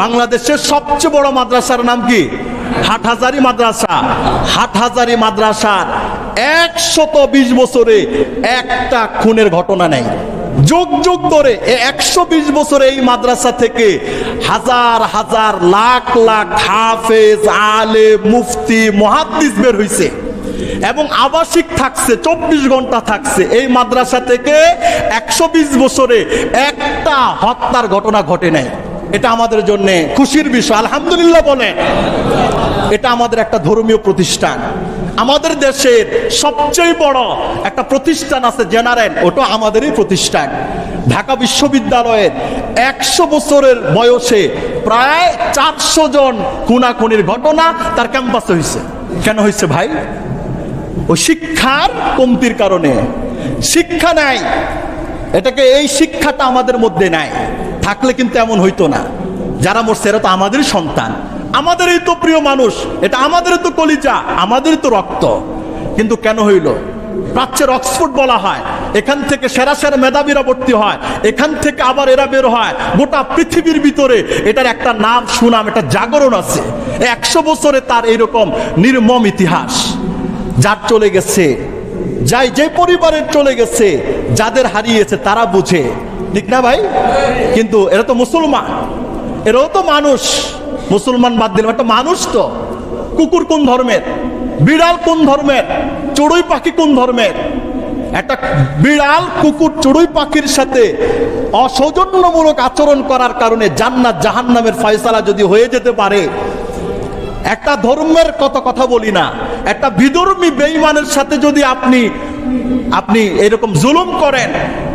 বাংলাদেশের সবচেয়ে বড় মাদ্রাসার নাম কি? হাটহাজারী মাদ্রাসা। হাটহাজারী মাদ্রাসার 120 বছরে একটা খুনের ঘটনা নেই। যুগ যুগ ধরে 120 বছরে এই মাদ্রাসা থেকে হাজার হাজার লাখ লাখ হাফেজ, আলেম, মুফতি, মুহাদ্দিস বের হইছে এবং আবাসিক থাকছে, 24 ঘন্টা থাকছে। এই মাদ্রাসা থেকে 120 বছরে একটা হত্যার ঘটনা ঘটে নাই। এটা আমাদের জন্য খুশির বিষয়, আলহামদুলিল্লাহ বলে। এটা আমাদের একটা ধর্মীয় প্রতিষ্ঠান। আমাদের দেশের সবচেয়ে বড় একটা প্রতিষ্ঠান আছে জেনারেল, ওটা আমাদেরই প্রতিষ্ঠান। ঢাকা বিশ্ববিদ্যালয়ের 100 বছরের বয়সে প্রায় 400 জন খুনাখুনির ঘটনা তার ক্যাম্পাসে হয়েছে। কেন হয়েছে ভাই? ওই শিক্ষার কমতির কারণে। শিক্ষা নাই, এটাকে এই শিক্ষাটা আমাদের মধ্যে নাই। থাকলে কিন্তু এমন হইতো না। যারা মরছে এরা তো আমাদেরই সন্তান, আমাদেরই তো প্রিয় মানুষ, এটা আমাদেরই তো কলিজা, আমাদেরই তো রক্ত। কিন্তু কেন হইল? প্রাচ্যের অক্সফোর্ড বলা হয়, এখান থেকে সেরা সেরা মেধাবীরা ভর্তি হয়, এখান থেকে আবার এরা বের হয়। গোটা পৃথিবীর ভিতরে এটার একটা নাম সুনাম, একটা জাগরণ আছে। 100 বছরে তার এইরকম নির্মম ইতিহাস। যার চলে গেছে, যাই যে পরিবারের চলে গেছে, যাদের হারিয়েছে তারা বুঝে, ঠিক না ভাই? কিন্তু এরা তো মুসলমান, এরাও তো মানুষ। মুসলমান বাদ দিলাম, একটা মানুষ তো। কুকুর কোন ধর্মের? বিড়াল কোন ধর্মের? চড়ুই পাখি কোন ধর্মের? একটা বিড়াল, কুকুর, চড়ুই পাখির সাথে অসৌজন্যমূলক আচরণ করার কারণে জান্নাত জাহান্নামের ফয়সালা যদি হয়ে যেতে পারে, একটা ধর্মের কথা বলি না, একটা বিধর্মী বেঈমানের সাথে যদি আপনি এরকম জুলুম করেন,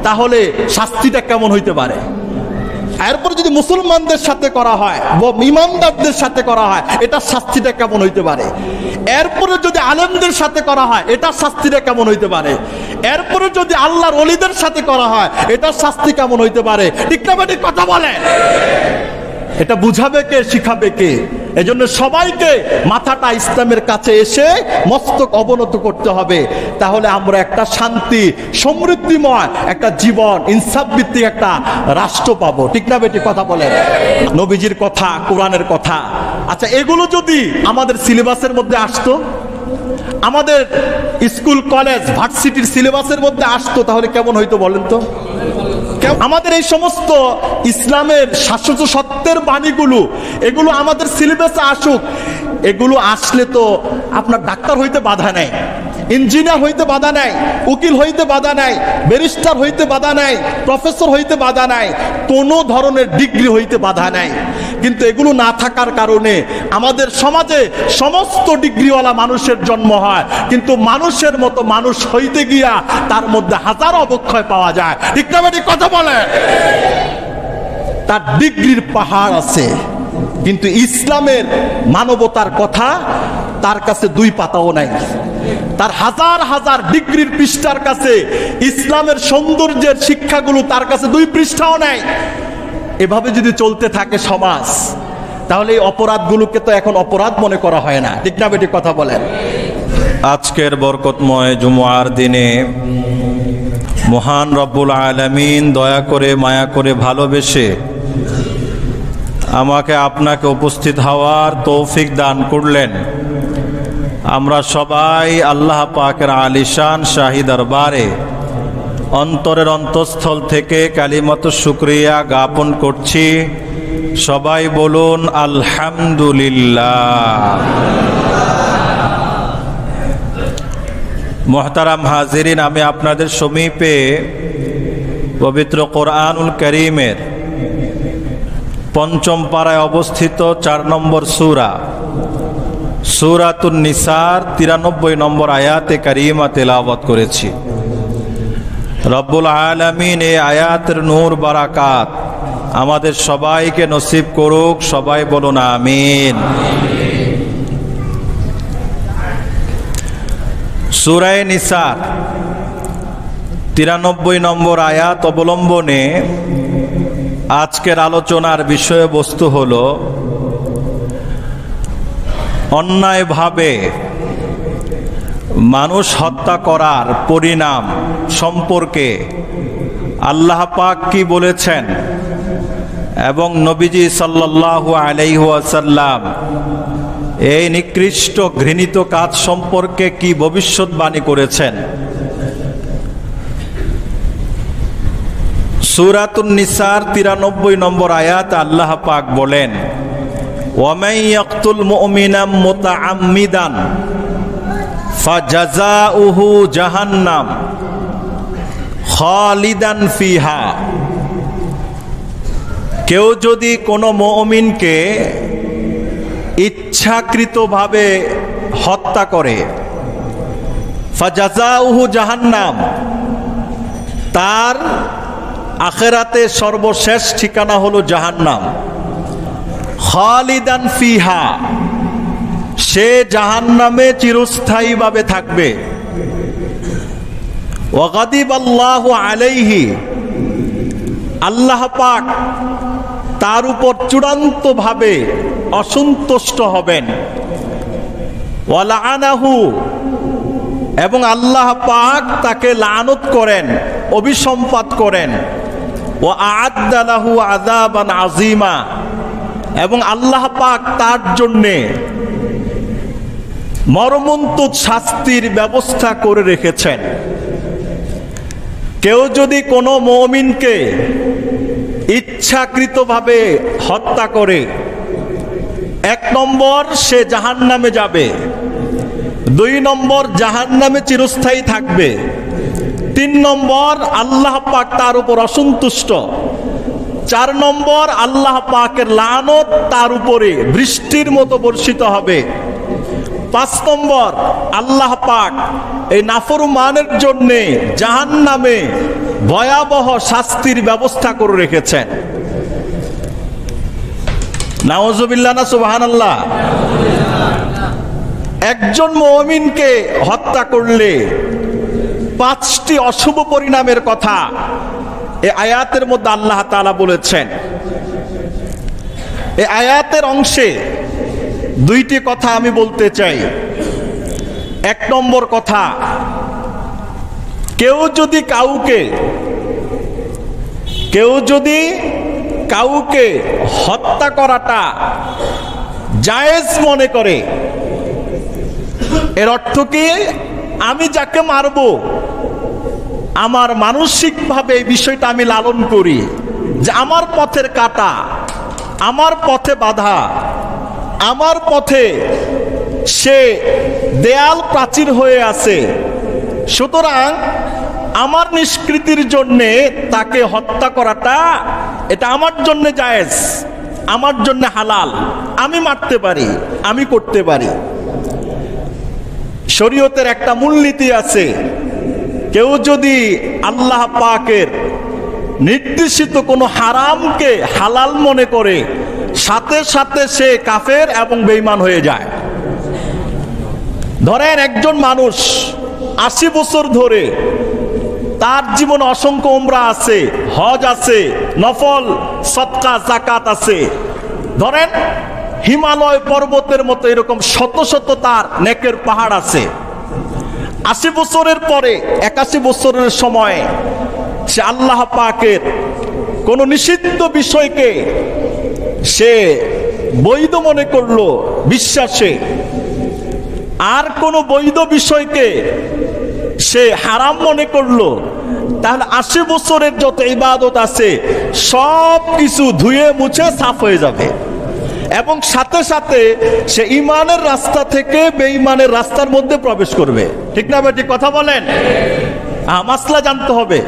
তাহলে শাস্তিটা কেমন হইতে পারে? এরপর যদি মুসলমানদের সাথে করা হয়, ইমানদারদের সাথে করা হয়, এটার শাস্তিটা কেমন হইতে পারে? এরপরে যদি আলেমদের সাথে করা হয়, এটার শাস্তিটা কেমন হইতে পারে? এরপরে যদি আল্লাহর ওলিদের সাথে করা হয়, এটার শাস্তি কেমন হইতে পারে? ঠিক না বেঠিক কথা বলে? এটা বুঝাবে কে, শিখাবে কে? এজন্য সবাইকে মাথাটা ইসলামের কাছে এসে মস্তক অবনত করতে হবে। তাহলে আমরা একটা শান্তি, সমৃদ্ধিময় একটা জীবন, ইনসাফ ভিত্তিক একটা রাষ্ট্র পাবো। ঠিক না বেটি কথা বলেন? নবীজির কথা, কোরআনের কথা, আচ্ছা এগুলো যদি আমাদের সিলেবাসের মধ্যে আসতো, আমাদের স্কুল কলেজ ভার্সিটির সিলেবাসের মধ্যে আসতো, তাহলে কেমন হইতো বলেন তো? আমাদের এই সমস্ত ইসলামের শাশ্বত সত্যের বাণীগুলো, এগুলো আমাদের সিলেবাসে আসুক। এগুলো আসলে তো আপনার ডাক্তার হইতে বাধা নাই, ইঞ্জিনিয়ার হইতে বাধা নাই, উকিল হইতে বাধা নাই, ব্যারিস্টার হইতে বাধা নাই, প্রফেসর হইতে বাধা নাই, কোনো ধরনের ডিগ্রি হইতে বাধা নাই। কিন্তু এগুলো না থাকার কারণে আমাদের সমাজে সমস্ত ডিগ্রিওয়ালা মানুষের জন্ম হয়, কিন্তু মানুষের মতো মানুষ হইতে গিয়া তার মধ্যে হাজারো অবক্ষয় পাওয়া যায়। ঠিক না বেঠিক কথা বলে? তার ডিগ্রির পাহাড় আছে, কিন্তু ইসলামের মানবতার কথা তার কাছে 2 পাতাও নাই। তার হাজার হাজার ডিগ্রির পৃষ্ঠার কাছে ইসলামের সৌন্দর্যের শিক্ষাগুলো তার কাছে 2 পৃষ্ঠাও নাই। এভাবে যদি চলতে থাকে সমাজ, তাহলে এই অপরাধগুলোকে তো এখন অপরাধ মনে করা হয় না। ঠিক না বেঠিক কথা বলেন? আজকের বরকতময় জুমআর দিনে মহান রব্বুল আলামিন দয়া করে, মায়া করে, ভালোবেসে আমাকে আপনাকে উপস্থিত হওয়ার তৌফিক দান করলেন। আমরা সবাই আল্লাহ পাকের আলিশান শাহী দরবারে অন্তরের অন্তঃস্থল থেকে কালিমাত শুকরিয়া জ্ঞাপন করছি। সবাই বলুন আলহামদুলিল্লাহ। মুহতারাম হাজিরিন, আমি আপনাদের সমীপে পবিত্র কোরআনুল কারীমের ৫ম পারায় অবস্থিত 4 নম্বর সূরা, সূরাতুন নিসার 93 নম্বর আয়াতে কারিমা তেলাওয়াত করেছি। রব্বুল আলামিন এই আয়াতের নূর বারাকাত আমাদের সবাইকে নসিব করুক। সবাই বলুন আমিন। সূরা নিসার 93 নম্বর আয়াত অবলম্বনে আজকের আলোচনার বিষয়বস্তু হলো অন্যায়ভাবে মানুষ হত্যা করার পরিণাম সম্পর্কে আল্লাহ পাক কি বলেছেন এবং নবীজি সাল্লাল্লাহু আলাইহি ওয়াসাল্লাম এই নিকৃষ্ট ঘৃণিত কাজ সম্পর্কে কি ভবিষ্যৎবাণী করেছেন। সূরাতুন নিসার 93 নম্বর আয়াত আল্লাহ পাক বলেন, ওয়ামান ইয়াকতুল মুমিনাম মুতাআম্মিদান ফাজাযাউহু জাহান্নাম খালিদান ফিহা। কেউ যদি কোনো মুমিনকে ইচ্ছাকৃতভাবে হত্যা করে, ফাজাযাউহু জাহান্নাম, তার আখিরাতে সর্বশেষ ঠিকানা হলো জাহান্নাম। খালিদান ফিহা, সে জাহান্নামে চিরস্থায়ীভাবে থাকবে। ওয়া গাদিবাল্লাহু আলাইহি, আল্লাহ পাক তার উপর চূড়ান্তভাবে অসন্তুষ্ট হবেন। ওয়া লাআনাহু, এবং আল্লাহ পাক তাকে লানত করেন, অভিসম্পাত করেন। ওয়া আ'আদ্দা লাহু আযাবান আযীমা, এবং আল্লাহ পাক তার জন্যে মর্মন্তুদ শাস্তির ব্যবস্থা করে রেখেছেন। কেউ যদি কোনো মুমিনকে ইচ্ছাকৃতভাবে হত্যা করে, 1 নম্বর সে জাহান্নামে যাবে, 2 নম্বর জাহান্নামে চিরস্থায়ী থাকবে, 3 নম্বর আল্লাহ পাক তার উপর অসন্তুষ্ট, 4 নম্বর আল্লাহ পাকের লানত তার উপরে বৃষ্টির মতো বর্ষিত হবে, 5 নম্বর আল্লাহ পাক এই নাফরমানের জন্যে জাহান্নামে ভয়াবহ শাস্তির ব্যবস্থা করে রেখেছেন। নাউজুবিল্লাহ না সুবহানাল্লাহ। একজন মুমিনকে হত্যা করলে 5টি অশুভ পরিণামের কথা এই আয়াতের মধ্যে আল্লাহ তাআলা বলেছেন। এই আয়াতের অংশে 2টি কথা আমি বলতে চাই। 1 নম্বর কথা, কেউ যদি কাউকে হত্যা করাটা জায়েজ মনে করে, এর অর্থ কি, আমি যাকে মারব আমার মানসিকভাবে এই বিষয়টা আমি লালন করি যে আমার পথের কাঁটা, আমার পথে বাধা, আমার পথে সে দেয়াল প্রাচীর হয়ে আছে, সুতরাং আমার নিষ্কৃতির জন্যে তাকে হত্যা করাটা এটা আমার জন্য জায়েজ, আমার জন্য হালাল, আমি মারতে পারি, আমি করতে পারি। শরীয়তের একটা মূলনীতি আছে, কেউ যদি আল্লাহ পাকের নির্দেশিত কোনো হারামকে হালাল মনে করে, সাথে সাথে সে কাফের এবং বেঈমান হয়ে যায়। ধরেন একজন মানুষ 80 বছর ধরে তার জীবনে অসংখ্য উমরা আছে, হজ আছে, নফল সদকা যাকাত আছে, ধরেন হিমালয় পর্বতের মতো এরকম শত শত তার নেকের পাহাড় আছে। 80 বছরের পরে 81 বছরের সময় সে আল্লাহ পাকের কোন নিষিদ্ধ বিষয়কে সে বৈধ মনে করলো বিশ্বাসে, আর কোন বৈধ বিষয়কে সে হারাম মনে করলো, তাহলে 80 বছরের যত ইবাদত আছে সব কিছু ধুয়ে মুছে সাফ হয়ে যাবে, এবং সাথে সাথে সে ইমানের রাস্তা থেকে বেঈমানের রাস্তার মধ্যে প্রবেশ করবে। ঠিক না বেটি, কথা বলেন? মাসলা জানতে হবে।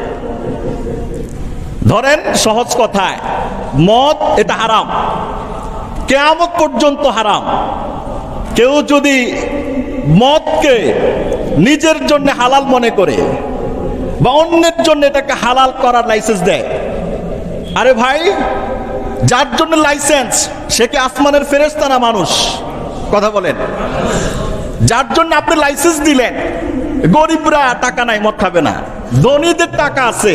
ধরেন সহজ কথায়, মদ এটা হারাম, কিয়ামত পর্যন্ত হারাম। কেউ যদি মদকে নিজের জন্য হালাল মনে করে বা অন্যের জন্য এটাকে হালাল করার লাইসেন্স দেয়, আরে ভাই, যার জন্য লাইসেন্স সে কি আসমানের ফেরেশতা না মানুষ? কথা বলেন। যার জন্য আপনি লাইসেন্স দিলেন, গরিবরা টাকা নাই, মদ খাবে না, ধনীদের টাকা আছে,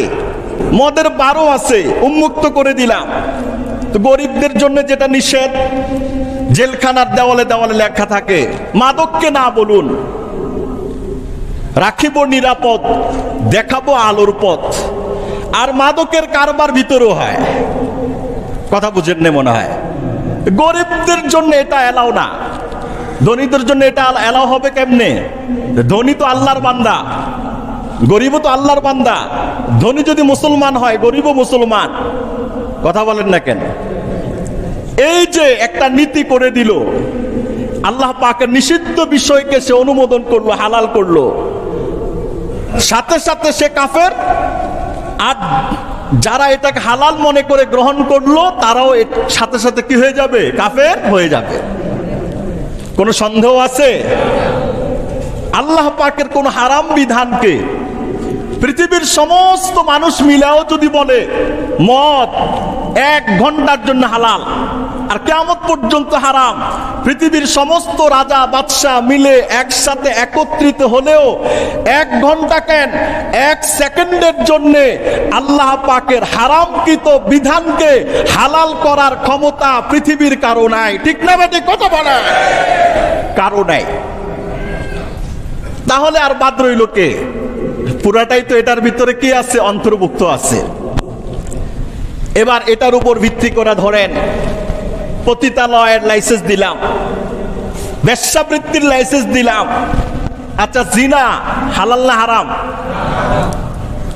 মদের বারও আছে, উন্মুক্ত করে দিলাম। তো গরিবদের জন্য যেটা নিষেধ, জেলখানার দেওয়ালে দেওয়ালে লেখা থাকে, মাদককে না বলুন, রাখিব নিরাপদ, দেখাবো আলোর পথ। আর মাদকের কারবার ভিতরেও হয়, কথা বুঝেন না মনে হয়। গরিবদের জন্য এটা এলাও না, ধনীদের জন্য এটা এলাও হবে কেমনে? ধনী তো আল্লাহর বান্দা, গরিবও তো আল্লাহর বান্দা। ধনী যদি মুসলমান হয়, গরিবও মুসলমান। কথা বলেন না কেন? এই যে একটা নীতি করে দিল, আল্লাহ পাকের নিষিদ্ধ বিষয়কে সে অনুমোদন করলো, হালাল করলো, সাথে সাথে সে কাফের। আর যারা এটাকে হালাল মনে করে গ্রহণ করলো, তারাও সাথে সাথে কি হয়ে যাবে? কাফের হয়ে যাবে। কোনো সন্দেহ আছে? আল্লাহ পাকের কোন হারাম বিধানকে পৃথিবীর সমস্ত মানুষ মিলেও যদি বলে মদ 1 ঘন্টার জন্য হালাল আর কিয়ামত পর্যন্ত হারাম, পৃথিবীর সমস্ত রাজা বাদশাহ মিলে একসাথে একত্রিত হলেও 1 ঘন্টা কেন 1 সেকেন্ডের জন্য আল্লাহ পাকের হারামকৃত বিধানকে হালাল করার ক্ষমতা পৃথিবীর কারো নাই। ঠিক না বেটি? কথা বলে কারো নাই। তাহলে আর বাদ রইল কে? পুরাটাই তো এটার ভিতরে কি আছে? অন্তর্ভুক্ত আছে। এবার এটার উপর ভিত্তি করে ধরেন পতিতালয়ের লাইসেন্স দিলাম, বেশ্যাবৃত্তির লাইসেন্স দিলাম। আচ্ছা, জিনা হালাল না হারাম?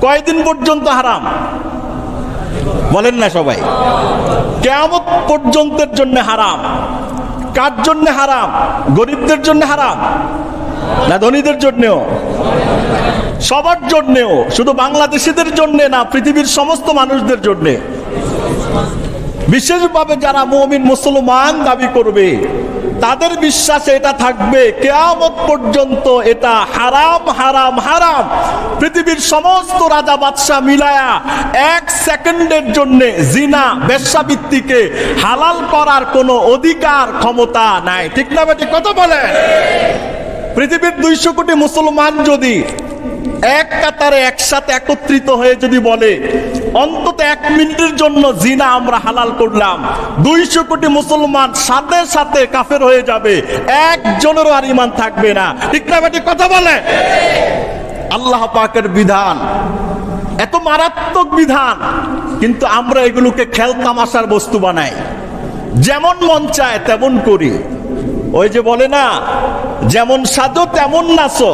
কয়দিন পর্যন্ত হারাম বলেন না সবাই? কিয়ামত পর্যন্তের জন্য হারাম। কার জন্য হারাম? গরিবদের জন্য হারাম না ধনীদের জন্যও? সবার জন্যেও, শুধু বাংলাদেশিদের জন্য না, পৃথিবীর সমস্ত মানুষদের জন্য। বিশেষভাবে যারা মুমিন মুসলমান দাবি করবে, তাদের বিশ্বাসে এটা থাকবে কিয়ামত পর্যন্ত এটা হারাম হারাম হারাম। পৃথিবীর সমস্ত রাজা বাদশাহ মিলায়া 1 সেকেন্ডের জন্য জিনা বেশ্যাবৃত্তিকে হালাল করার কোনো অধিকার ক্ষমতা নাই। ঠিক না বেটি? কথা বলে পৃথিবীর 200 কোটি মুসলমান যদি এক কাতারে একসাথে একত্রিত হয়ে যদি বলে অন্তত 1 মিনিটের জন্য জিনা আমরা হালাল করলাম, 200 কোটি মুসলমান সাথে সাথে কাফের হয়ে যাবে, একজনেরও আর ঈমান থাকবে না। ঠিক না বেটি? কথা বলে আল্লাহ পাকের বিধান এত মারাত্মক বিধান, কিন্তু আমরা এগুলোকে খেলতামাশার বস্তু বানাই, যেমন মন চায় তেমন করি। ওই যে বলে না, যেমন সাজো তেমন নাচো।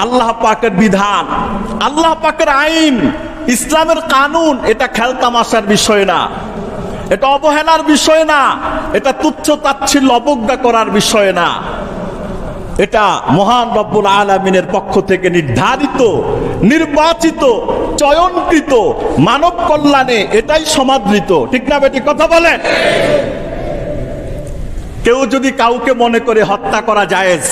আল্লাহ পাকের বিধান, আল্লাহ পাকের আইন, ইসলামের কানুন, এটা খেলতামাশার বিষয় না, এটা অবহেলার বিষয় না, এটা তুচ্ছ তাচ্ছিল্য অবজ্ঞা করার বিষয় না। এটা মহান রব্বুল আলামিনের পক্ষ থেকে নির্ধারিত, নির্বাচিত, চয়নকৃত মানব কল্যাণে এটাই সমাদৃত। ঠিক না বেটি? কথা বলেন। কেউ যদি কাউকে মনে করে হত্যা করা জায়েজ,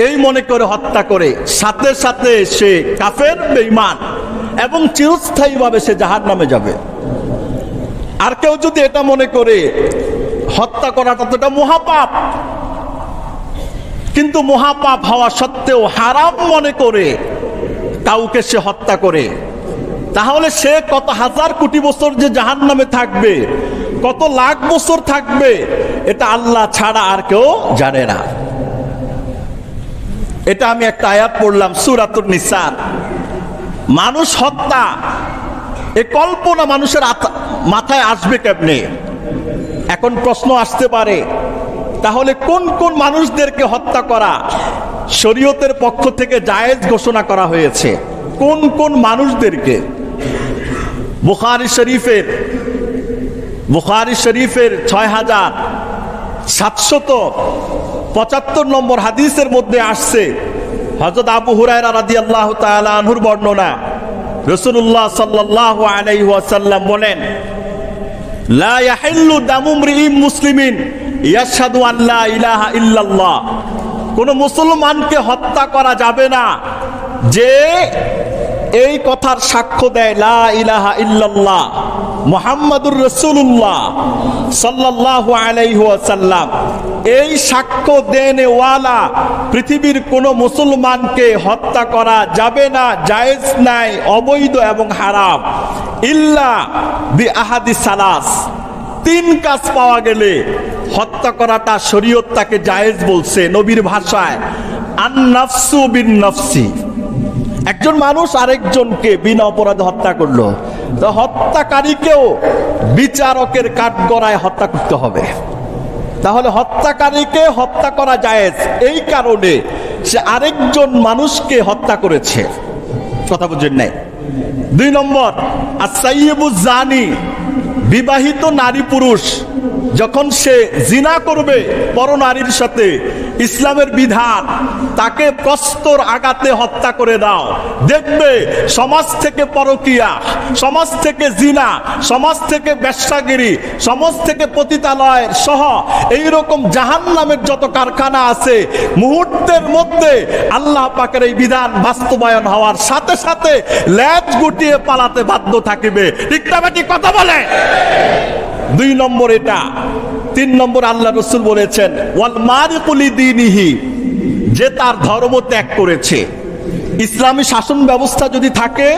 এই মনে করে হত্যা করে, সাথে সাথে সে কাফের, বেঈমান এবং চিরস্থায়ীভাবে সে জাহান্নামে যাবে। আর কেউ যদি এটা মনে করে হত্যা করাটা তো এটা মহাপাপ, কিন্তু মহাপাপ হওয়া সত্ত্বেও হারাম মনে করে কাউকে সে হত্যা করে, তাহলে সে কত হাজার কোটি বছর যে জাহান্নামে থাকবে, কত লাখ বছর থাকবে, এটা আল্লাহ ছাড়া আর কেউ জানে না। এটা আমি একটা আয়াত পড়লাম সূরাতুন নিসার। মানুষ হত্যা, এ কল্পনা মানুষের মাথায় আসবে কেমনে? এখন প্রশ্ন আসতে পারে, তাহলে কোন কোন মানুষদেরকে হত্যা করা শরীয়তের পক্ষ থেকে জায়েজ ঘোষণা করা হয়েছে? কোন কোন মানুষদেরকে? বুখারী শরীফের 6775 নম্বর হাদিসের মধ্যে আসছে, হযরত আবু হুরায়রা রাদিয়াল্লাহু তাআলা আনহুর বর্ণনা, রাসূলুল্লাহ সাল্লাল্লাহু আলাইহি ওয়াসাল্লাম বলেন, লা ইয়াহিল্লু দামু ইমরিইন মুসলিমিন ইয়াশহাদু আন লা ইলাহা ইল্লাল্লাহ। কোন মুসলমানকে হত্যা করা যাবে না যে এই কথার সাক্ষ্য দেয় লা ইলাহা ইল্লাল্লাহ মুহাম্মাদুর রাসূলুল্লাহ সাল্লাল্লাহু আলাইহি ওয়াসাল্লাম। এই সাক্ষ্য দেনেওয়ালা পৃথিবীর কোন মুসলমানকে হত্যা করা যাবে না, জায়েজ নাই, অবৈধ এবং হারাম। ইল্লা বিআহাদি সালাস, 3 কাজ পাওয়া গেলে হত্যা করাটা শরীয়ত তাকে জায়েজ বলছে। নবীর ভাষায় আন নাফসু বিন নাফসি, একজন মানুষ আরেকজনকে বিনা অপরাধে হত্যা করলো, তো হত্যাকারীকেও বিচারকের কাঠগড়ায় হত্যা করতে হবে। তাহলে হত্যাকারীকে হত্যা করা জায়েজ, এই কারণে সে আরেকজন মানুষকে হত্যা করেছে। কথা বুঝেন নাই? 2 নম্বর, আস-সাইয়্যিবুজ জানি, বিবাহিত নারী পুরুষ যখন সে জিনা করবে পরনারীর সাথে, ইসলামের বিধান তাকে প্রস্তর আঘাতে হত্যা করে দাও। দেখবে সমাজ থেকে পরকিয়া, সমাজ থেকে জিনা, সমাজ থেকে বেশ্যাগিরি, সমাজ থেকে পতিতালয় সহ এইরকম জাহান্নামের যত কারখানা আছে, মুহূর্তের মধ্যে আল্লাহ পাকের এই বিধান বাস্তবায়ন হওয়ার সাথে সাথে লেজ গুটিয়ে পালাতে বাধ্য থাকিবে। ঠিক না বেটি? কথা বলে। 2 নম্বর এটা। 3 নম্বর, আল্লাহ রাসূল বলেছেন ওয়াল মারিকু লিদীনিহি, যে তার ধর্ম ত্যাগ করেছে। ইসলামী শাসন ব্যবস্থা যদি থাকে,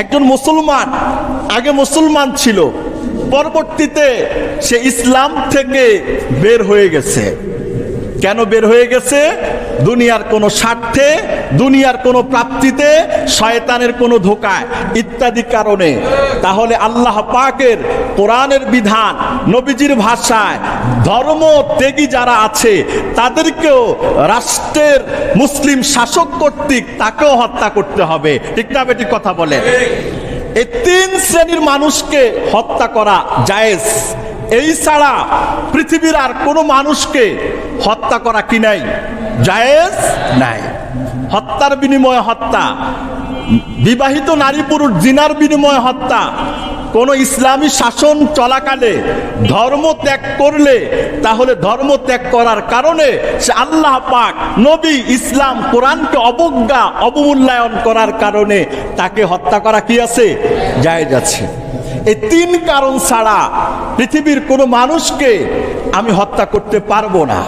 একজন মুসলমান আগে মুসলমান ছিল, পরবর্তীতে সে ইসলাম থেকে বের হয়ে গেছে। কেন বের হয়ে গেছে? দুনিয়ার কোনো স্বার্থে, দুনিয়ার কোনো প্রাপ্তিতে, শয়তানের কোনো ধোঁকায় ইত্যাদি কারণে। তাহলে আল্লাহ পাকের কোরআনের বিধান, নবীজির ভাষায় ধর্ম ত্যাগী যারা আছে তাদেরকেও রাষ্ট্রের মুসলিম শাসক কর্তৃক তাকেও হত্যা করতে হবে। ঠিক না বেটি? কথা বলে। এই 3 শ্রেণীর মানুষকে হত্যা করা জায়েজ। এই ছাড়া পৃথিবীর আর কোনো মানুষকে হত্যা করা কি নাই? জায়েজ নাই। হত্যার বিনিময়ে হত্যা, বিবাহিত নারী পুরুষ জিনার বিনিময়ে হত্যা, কোন ইসলামী শাসন চলাকালে ধর্ম ত্যাগ করলে, তাহলে ধর্ম ত্যাগ করার কারণে সে আল্লাহ পাক, নবী, ইসলাম, কোরআনকে অবজ্ঞা, অবমূল্যায়ন করার কারণে তাকে হত্যা করা কি আছে? জায়েজ আছে। এই 3 কারণ ছাড়া পৃথিবীর কোনো মানুষকে আমি হত্যা করতে পারবো না।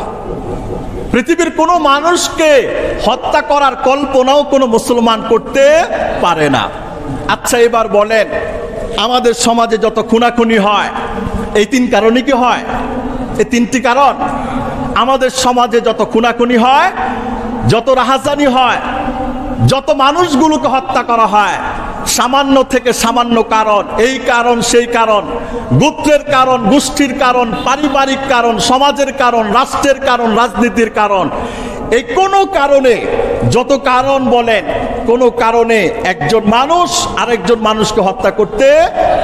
পৃথিবীর কোনো মানুষকে হত্যা করার কল্পনাও কোনো মুসলমান করতে পারে না। আচ্ছা, এবার বলেন, আমাদের সমাজে যত খুনাখুনি হয় এই 3 কারণে কি হয়? এই 3টি কারণ। আমাদের সমাজে যত খুনাখুনি হয়, যত রাহাজানি হয়, যত মানুষগুলোকে হত্যা করা হয়, সামান্য থেকে সামান্য কারণ, এই কারণ সেই কারণ, গোত্রের কারণ, গোষ্ঠীর কারণ, পারিবারিক কারণ, সমাজের কারণ, রাষ্ট্রের কারণ, রাজনীতির কারণ, এই কোনো কারণে, যত কারণ বলেন, কোনো কারণে একজন মানুষ আরেকজন মানুষকে হত্যা করতে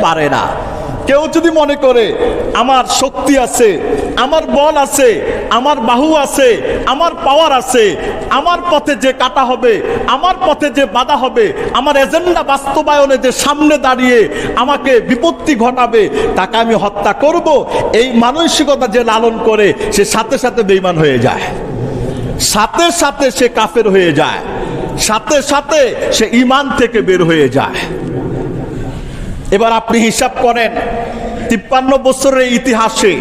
পারে না। কেউ যদি মনে করে আমার শক্তি আছে, আমার বল আছে, আমার বাহু আছে, আমার পাওয়ার আছে, আমার পথে যে কাটা হবে, আমার পথে যে বাধা হবে, আমার এজেন্ডা বাস্তবায়নে যে সামনে দাঁড়িয়ে আমাকে বিপত্তি ঘটাবে, তাকে আমি হত্যা করব, এই মানসিকতা যে লালন করে, সে সাথে সাথে বেঈমান হয়ে যায়, সাথে সাথে সে কাফের হয়ে যায়, সাথে সাথে সে ঈমান থেকে বের হয়ে যায়। এবার আপনি হিসাব করেন, 53 বছরের ইতিহাসে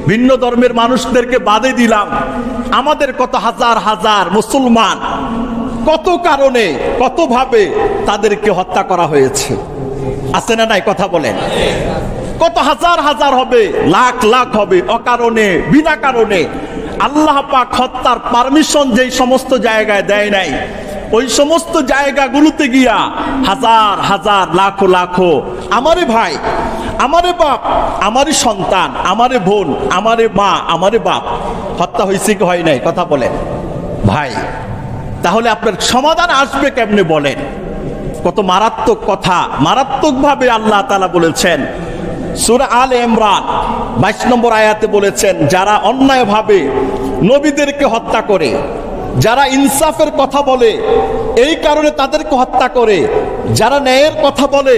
ভিন্ন ধর্মের মানুষদেরকে বাদে দিলাম, আমাদের কত হাজার হাজার মুসলমান কত কারণে, কতভাবে তাদেরকে হত্যা করা হয়েছে, আছে না নাই? কথা বলেন। কত হাজার হাজার হবে, লাখ লাখ হবে, অকারণে, বিনা কারণে। আল্লাহ পাক হত্যার পারমিশন যেই সমস্ত জায়গায় দেয় নাই, ওই সমস্ত জায়গাগুলোতে গিয়া হাজার হাজার, লাখো লাখো আমারে ভাই, আমারে বাপ, আমারে সন্তান, আমারে বোন, আমারে মা, আমারে বাপ হত্যা হয়েছে কি হয় নাই? কথা বলেন ভাই। তাহলে আপনার সমাধান আসবে কেমনে বলেন? কত মারাত্মক কথা, মারাত্মকভাবে আল্লাহ তাআলা বলেছেন। সূরা আলে ইমরান 22 নম্বর আয়াতে বলেছেন, যারা অন্যায়ভাবে নবীদেরকে হত্যা করে, যারা ইনসাফের কথা বলে এই কারণে তাদেরকে হত্যা করে, যারা ন্যায়ের কথা বলে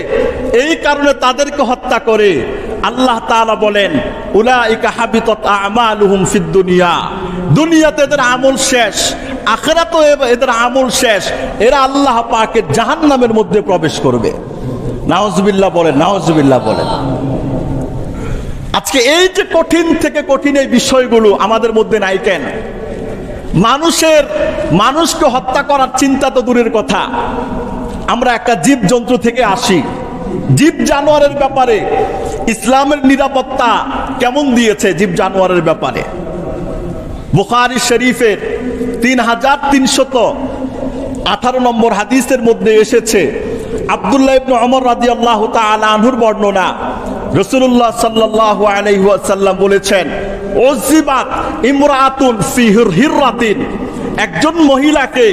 এই কারণে তাদেরকে হত্যা করে, আল্লাহ তাআলা বলেন উলাইকা হাবিতাত আমালুহুম ফিদ দুনিয়া, দুনিয়াতে এদের আমল শেষ, আখিরাতেও এদের আমল শেষ, এরা আল্লাহ পাকের জাহান্নামের মধ্যে প্রবেশ করবে। নাউজুবিল্লাহ বলেন, নাউজুবিল্লাহ বলেন। আজকে এই যে কঠিন থেকে কঠিন এই বিষয়গুলো আমাদের মধ্যে নাই কেন? মানুষকে হত্যা করার চিন্তা তো দূরের কথা, আমরা একটা জীব জন্তু থেকে আসি। জীব জানোয়ারের ব্যাপারে ইসলামের নিরাপত্তা কেমন দিয়েছে জীব জানোয়ারের ব্যাপারে? বুখারী শরীফের 3318 নম্বর হাদিসের মধ্যে এসেছে, আব্দুল্লাহ ইবনে ওমর রাদিয়াল্লাহু তাআলা আনহুর বর্ণনা, রাসূলুল্লাহ সাল্লাল্লাহু আলাইহি ওয়াসাল্লাম বলেছেন, উযিবাত ইমরাআতুন ফি হিররাতিন, একজন মহিলাকে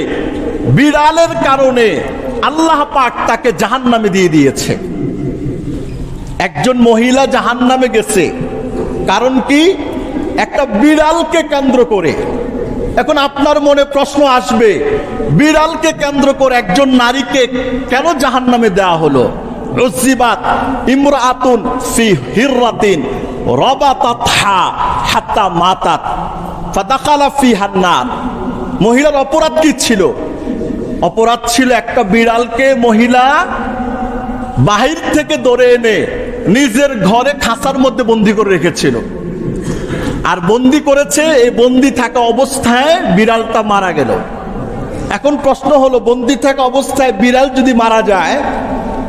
বিড়ালের কারণে আল্লাহ পাক তাকে জাহান্নামে দিয়ে দিয়েছে। একজন মহিলা জাহান্নামে গেছে, কারণ কি? একটা বিড়ালকে কেন্দ্র করে। এখন আপনার মনে প্রশ্ন আসবে, বিড়ালকে কেন্দ্র করে একজন নারীকে কেন জাহান্নামে দেওয়া হলো? উযিবাত ইমরাআতুন ফি হিররাতিন রাবাতাতহা হাত্তা মাতাত ফাদাখালা ফিহান নার। মহিলার অপরাধ কি ছিল? অপরাধ ছিল একটা বিড়ালকে মহিলা বাহির থেকে ধরে এনে নিজের ঘরে খাঁচার মধ্যে বন্দি করে রেখেছিল, আর বন্দি করেছে। এই বন্দি থাকা অবস্থায় বিড়ালটা মারা গেল। এখন প্রশ্ন হলো, বন্দি থাকা অবস্থায় বিড়াল যদি মারা যায়,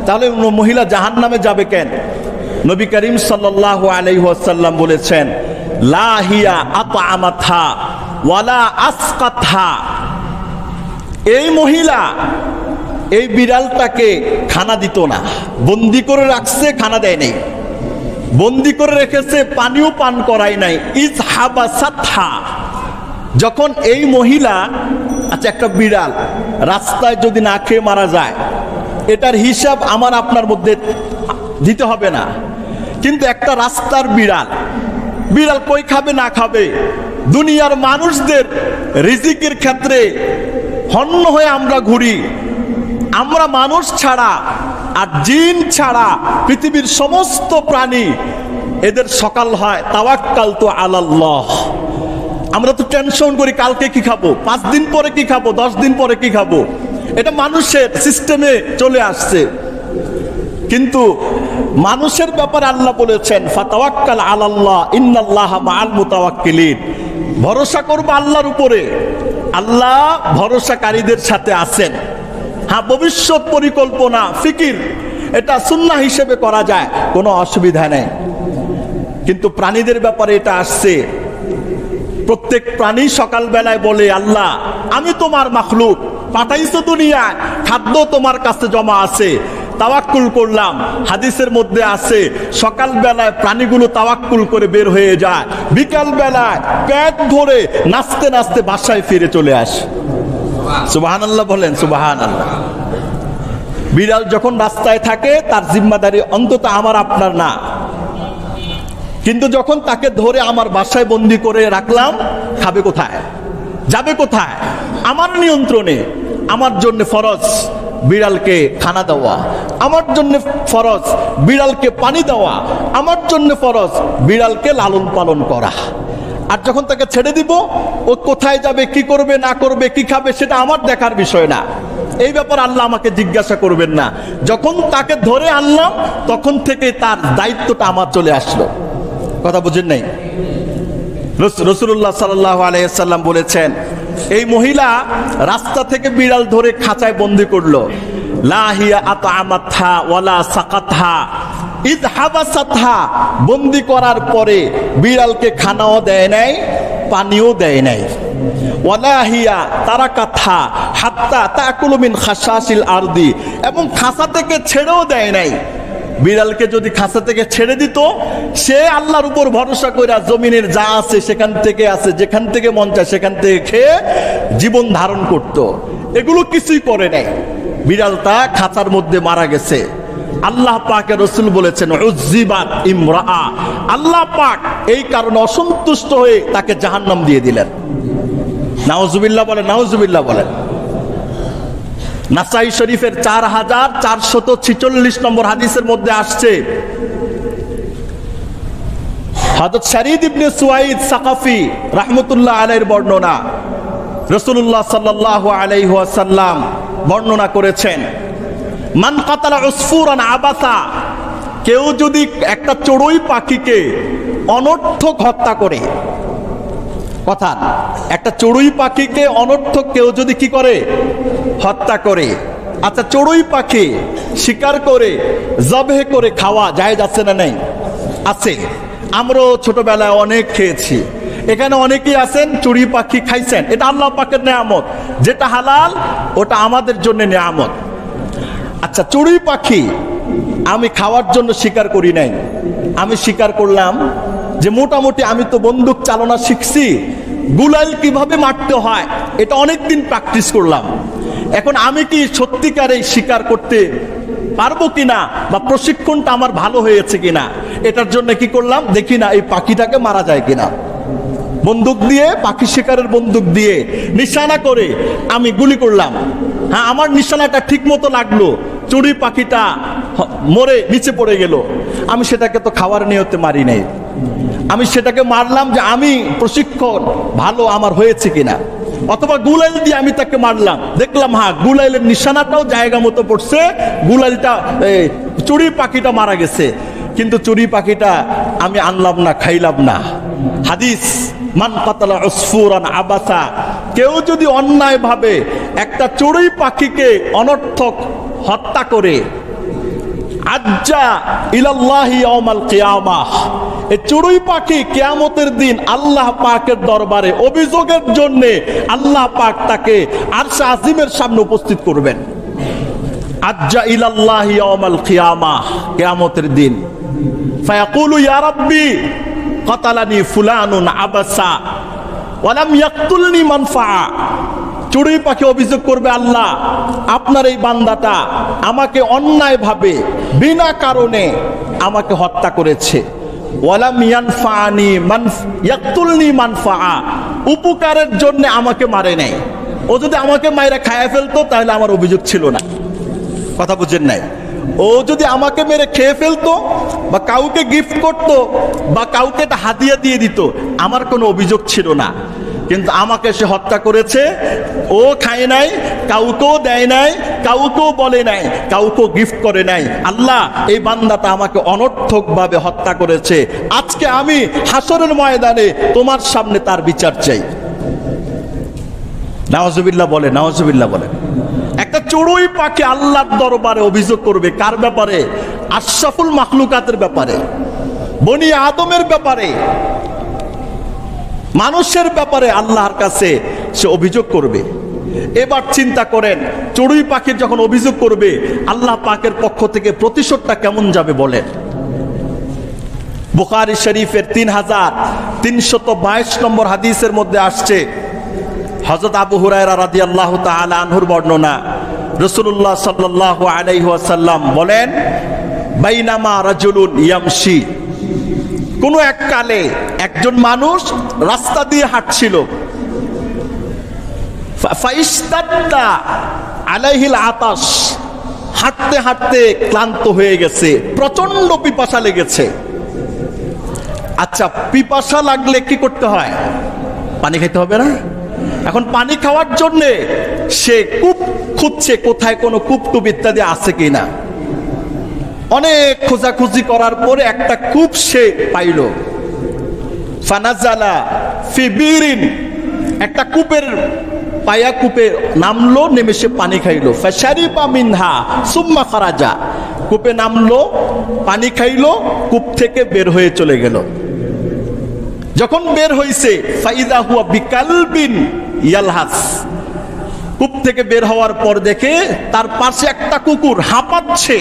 তাহলে মহিলা জাহান্নামে যাবে কেন? নবী করিম সাল্লাল্লাহু আলাইহি ওয়াসাল্লাম বলেছেন, লা হিয়া আতআমাতহা ওয়ালা আসকাতহা। এই মহিলা এই বিড়ালটাকে খানা দিত না, বন্দি করে রাখছে, খানা দেয় নাই, বন্দি করে রেখেছে, পানিও পান করায় নাই। ইজহাবাসাতহা, যখন এই মহিলা, আচ্ছা একটা বিড়াল রাস্তায় যদি না খেয়ে মারা যায়, এটার হিসাব আমার আপনার মধ্যে দিতে হবে না, কিন্তু একটা রাস্তার বিড়াল, বিড়াল কই খাবে না খাবে, দুনিয়ার মানুষদের রিজিকের ক্ষেত্রে হন্য হয়ে আমরা ঘুরি। আমরা মানুষ ছাড়া আর জিন ছাড়া পৃথিবীর সমস্ত প্রাণী, এদের সকাল হয় তাওয়াক্কালতু আলাল্লাহ। আমরা তো টেনশন করি, কালকে কি খাবো, 5 দিন পরে কি খাবো, 10 দিন পরে কি খাবো। এটা মানুষের সিস্টেমে চলে আসছে। কিন্তু মানুষের ব্যাপারে আল্লাহ বলেছেন, ফাতাওয়াক্কাল আলাল্লাহ ইন্নাল্লাহা মাআল মুতাওয়াক্কিলিন। ভরসা করবো আল্লাহর উপরে, আল্লাহ ভরসাকারীদের সাথে আছেন। হ্যাঁ, ভবিষ্যৎ পরিকল্পনা, ফিকির, এটা সুন্নাহ হিসেবে করা যায়, কোনো অসুবিধা নেই। কিন্তু প্রাণীদের ব্যাপারে এটা আসছে। প্রত্যেক প্রাণী সকালবেলায় বলে, আল্লাহ আমি তোমার মাখলুক, পাঠাইছো দুনিয়ায়, খাদ্য তোমার কাছে জমা আছে, তাওয়াক্কুল করলাম। হাদিসের মধ্যে আছে, সকাল বেলায় প্রাণীগুলো তাওয়াক্কুল করে বের হয়ে যায়, বিকাল বেলায় পেট ভরে নাচতে নাচতে বাসায় ফিরে চলে আসে। সুবহানাল্লাহ বলেন, সুবহানাল্লাহ। বিড়াল যখন রাস্তায় থাকে, তার জিম্মাদারি অন্তত আমার আপনার না, কিন্তু যখন তাকে ধরে আমার বাসায় বন্দি করে রাখলাম, খাবে কোথায়, যাবে কোথায়? আমার নিয়ন্ত্রণে। আমার জন্য ফরজ বিড়ালকে খানা দেওয়া, আমার জন্য ফরজ বিড়ালকে পানি দেওয়া, আমার জন্য ফরজ বিড়ালকে লালন পালন করা। আর যখন তাকে ছেড়ে দিব, ও কোথায় যাবে, কি করবে না করবে, কি খাবে, সেটা আমার দেখার বিষয় না। এই ব্যাপার আল্লাহ আমাকে জিজ্ঞাসা করবেন না। যখন তাকে ধরে আনলাম, তখন থেকে তার দায়িত্বটা আমার চলে আসলো। কথা বুঝেন নাই? রাসূলুল্লাহ সাল্লাল্লাহু আলাইহি ওয়াসাল্লাম বলেছেন, এই মহিলা রাস্তা থেকে বিড়াল ধরে খাঁচায় বন্দি করলো। লা হিয়া আতআমাতহা ওয়ালা সাকাতহা ইযহাবাসাতহা। বন্দি করার পরে বিড়ালকে খানাও দেয় নাই, পানিও দেয় নাই। ওয়ালা হিয়া তারাকাতহা হাত্তা তাকুলু মিন খাশাশিল আরদি। এবং খাঁচা থেকে ছেড়েও দেয় নাই। বিড়ালকে যদি খাঁচা থেকে ছেড়ে দিত, সে আল্লাহর উপর ভরসা করে জমিনের যা আছে সেখান থেকে আছে, যেখান থেকে মন চায় সেখান থেকে খেয়ে জীবন ধারণ করত। এগুলো কিছুই করে নাই। বিড়ালটা খাঁচার মধ্যে মারা গেছে। আল্লাহ পাকের রাসূল বলেছেন, উযিবাত ইমরাআ। আল্লাহ পাক এই কারণে অসন্তুষ্ট হয়ে তাকে জাহান্নাম দিয়ে দিলেন। নাউজুবিল্লাহ বলেন, নাউজুবিল্লাহ বলেন। নাসাই শরীফের 4446 নম্বর হাদিসের মধ্যে আসছে, হযরত শারীদ ইবনে সুয়াইদ সাকাফি রাহমাতুল্লাহ আলাইহির বর্ণনা। রাসূলুল্লাহ সাল্লাল্লাহু আলাইহি ওয়াসাল্লাম বর্ণনা করেছেন, মান কাতালা উসফুরান আবাসা। কেউ যদি একটা চড়ুই পাখিকে অনর্থক হত্যা করে, কথা, একটা চড়ুই পাখিকে অনর্থক কেউ যদি কি করে, হত্যা করে। আচ্ছা, চড়ুই পাখি শিকার করে জবে করে খাওয়া জায়েজ আছে না নাই? আছে। আমরাও ছোটবেলায় অনেক খেয়েছি। এখানে অনেকেই আছেন চড়ুই পাখি খাইছেন। এটা আল্লাহ পাকের নেয়ামত। যেটা হালাল ওটা আমাদের জন্য নেয়ামত। আচ্ছা, চড়ুই পাখি আমি খাওয়ার জন্য শিকার করি নাই, আমি শিকার করলাম যে মোটামুটি আমি তো বন্দুক চালনা শিখছি, গুলাইল কিভাবে মারতে হয় এটা অনেকদিন প্র্যাকটিস করলাম। এখন আমি কি সত্যিকারে শিকার করতে পারবো কিনা বা প্রশিক্ষণটা আমার ভালো হয়েছে কিনা, এটার জন্য কি করলাম, দেখি না এই পাখিটাকে মারা যায় কিনা। বন্দুক দিয়ে, পাখি শিকারের বন্দুক দিয়ে নিশানা করে আমি গুলি করলাম। হ্যাঁ, আমার নিশানাটা ঠিক মতো লাগলো, চড়ুই পাখিটা মরে নিচে পড়ে গেল। আমি সেটাকে তো খাওয়ার নিয়তে মারি নাই, আমি সেটাকে মারলাম যে আমি প্রশিক্ষণ ভালো আমার হয়েছে কিনা। অথবা গুলাইল দিয়ে আমি তাকে মারলাম, দেখলাম হ্যাঁ গুলাইলের নিশানাটাও জায়গা মতো পড়ছে, গুলাইলটা চড়ুই পাখিটা মারা গেছে, কিন্তু চড়ুই পাখিটা আমি আনলাম না, খাইলাম না। হাদিস, মান কাতালা উসফুরান আবাসা, কেউ যদি অন্যায় ভাবে একটা চড়ুই পাখিকে অনর্থক হত্যা করে, আজ্জা ইলাল্লাহি ইয়াউমাল কিয়ামাহ, এই চড়ুই পাখি কিয়ামতের দিন আল্লাহ পাকের দরবারে অভিযোগের জন্য আল্লাহ পাক তাকে আরশে আজিমের সামনে উপস্থিত করবেন। আজ্জা ইলাল্লাহি ইয়াউমাল কিয়ামাহ, কিয়ামতের দিন। ফায়াকুলু ইয়া রাব্বি কাতালানি ফুলানুন আবাসা ওয়া লাম ইয়াকতুলনি মানফা। চড়ুই পাখি অভিযোগ করবে, আল্লাহ আপনার এই বান্দাটা আমাকে অন্যায়ভাবে বিনা কারণে আমাকে হত্যা করেছে। ওয়ালাম ইয়ানফানি ইয়াকতুলনি মানফা, উপকারের জন্য আমাকে মারে নাই। ও যদি আমাকে মাইরা খায়া ফেলতো তাহলে আমার অভিযোগ ছিল না। কথা বুঝেন নাই? ও যদি আমাকে মেরে খেয়ে ফেলতো বা কাউকে গিফট করতো বা কাউকে একটা হাদিয়া দিয়ে দিত, আমার কোনো অভিযোগ ছিল না। কিন্তু আমাকে সে হত্যা করেছে, ও খায় নাই, কাউকেও দেয় নাই, কাউকেও বলে নাই, কাউকেও গিফট করে নাই। আল্লাহ এই বান্দাটা আমাকে অনর্থকভাবে হত্যা করেছে, আজকে আমি হাসরের ময়দানে তোমার সামনে তার বিচার চাই। নাউজুবিল্লাহ বলে, নাউজুবিল্লাহ বলে। একটা চড়ুই পাখি আল্লাহর দরবারে অভিযোগ করবে কার ব্যাপারে? আশরাফুল মাখলুকাতের ব্যাপারে, বনি আদমের ব্যাপারে, মানুষের ব্যাপারে আল্লাহর কাছে সে অভিযোগ করবে। এবার চিন্তা করেন, চড়ুই পাখির যখন অভিযোগ করবে, আল্লাহ পাকের পক্ষ থেকে প্রতিশোধটা কেমন যাবে বলেন। বুখারী শরীফের 3322 নম্বর হাদিসের মধ্যে আসছে, হযরত আবু হুরায়রা রাদিয়াল্লাহু তাআলা আনহুর বর্ণনা, রাসূলুল্লাহ সাল্লাল্লাহু আলাইহি ওয়াসাল্লাম বলেন, বাইনামা রাজুলুন ইয়ামশি, কোন এক কালে একজন মানুষ রাস্তা দিয়ে হাঁটছিল, ফাইস্তাদ্দা আলাইহিল আতাশ, হাঁটতে হাঁটতে ক্লান্ত হয়ে গেছে, প্রচন্ড পিপাসা লেগেছে। আচ্ছা, পিপাসা লাগলে কি করতে হয়? পানি খেতে হবে না? এখন পানি খাওয়ার জন্য সে কূপ খুঁজছে, কোথায় কোনো কূপ টুপ ইত্যাদি আছে কিনা। অনেক খোঁজাখুঁজি করার পরে একটা কূপ সে পাইল। ফানাজালা ফি বিরিন, একটা কূপের পায়া কূপে নামলো, নেমে সে পানি খাইলো। ফাশারিবা মিনহা সুম্মা খারাজা, কূপে নামলো, পানি খাইলো, কূপ থেকে বের হয়ে চলে গেল। যখন বের হইছে, ফাইদা হুয়া বিকালবিন ইয়ালহাস, কূপ থেকে বের হওয়ার পর দেখে তার পাশে একটা কুকুর হাঁপাচ্ছে,